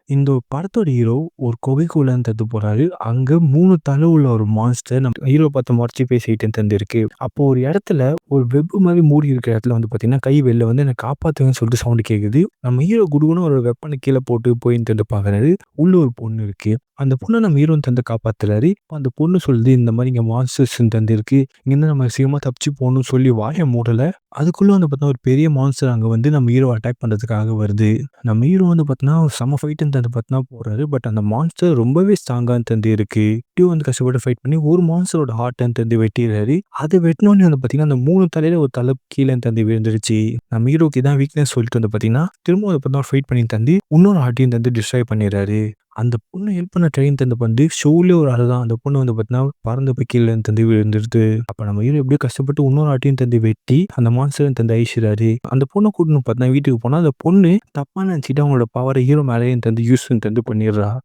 இந்த படத்தோட ஹீரோ ஒரு குகைக்குள்ள தந்து போறாரு. அங்க 3 தலை உள்ள ஒரு மான்ஸ்டர் நம்ம ஹீரோ பார்த்து மொறச்சு பேசிட்டு தந்திருக்கு. அப்போ ஒரு இடத்துல ஒரு வெப் மாரி மூடி இருக்கிற இடத்துல வந்து பார்த்தீங்கன்னா, கை வெளில வந்து என்ன காப்பாத்துங்கன்னு சொல்லிட்டு சவுண்ட் கேட்குது. நம்ம ஹீரோ குடுகுடுன்னு ஒரு வெப்பன கீழ போட்டு போய் தந்து பார்க்குறாரு. உள்ள ஒரு பொண்ணு இருக்கு. அந்த பொண்ண நம்ம ஹீரோ தந்து காப்பாத்துறாரு. அந்த பொண்ணு சொல்லுது, இந்த மாரி இங்க மான்ஸ்டர்ஸ் தந்திருக்கு. இங்கேருந்து நம்ம சீக்கிரமா தப்பிச்சு போணும்னு சொல்லி வாய மூடல. அதுக்குள்ள வந்து பார்த்தீங்கன்னா, ஒரு பெரிய மான்ஸ்டர் அங்க வந்து நம்ம ஹீரோவ அட்டாக் பண்றதுக்காக வருது. நம்ம ஹீரோ வந்து பார்த்தீங்கன்னா, செம்ம ஃபைட்டுன்னு தந்து பார்த்தீங்கன்னா போறாரு. பட் அந்த மான்ஸ்டர் ரொம்பவே ஸ்ட்ராங்கா தந்து இருக்கு. ஹீரோ வந்து கஷ்டப்பட்டு ஃபைட் பண்ணி ஒரு மான்ஸ்டரோட ஹார்ட்ட தந்து வெட்டிறாரு. அத வெட்டினோனே வந்து பார்த்தீங்கன்னா, அந்த 3 தலையில ஒரு தலை கீழ தந்து விழுந்துருச்சு. நம்ம ஹீரோக்கு இதான் வீக்னஸ் சொல்லிட்டு வந்து பார்த்தீங்கன்னா, திரும்ப வந்து பார்த்தீங்கன்னா ஃபைட் பண்ணி தந்து இன்னொரு ஹார்ட்டையும் தந்து டிஸ்ட்ராய் பண்ணிறாரு. அந்த பொண்ணு ஹெல்ப் பண்ண ட்ரெயின் தந்து வந்து ஷோலயே ஒரு ஆளு தான். அந்த பொண்ணு வந்து பார்த்தீங்கன்னா, பறந்து போய் கீழ தந்து விழுந்துருது. அப்ப நம்ம ஹீரோ எப்படியோ கஷ்டப்பட்டு இன்னொரு ஆட்டையும் தந்து வெட்டி, அந்த மான்ஸ்டரையும் தந்து அழிச்சுறாரு. அந்த பொண்ண கூட்டின்னு பார்த்தீங்கன்னா வீட்டுக்கு போனா, அந்த பொண்ணு தப்பா நினைச்சுட்டு அவங்களோட பவர ஹீரோ மேலயும் தந்து யூஸ் தந்து பண்ணிடுறா.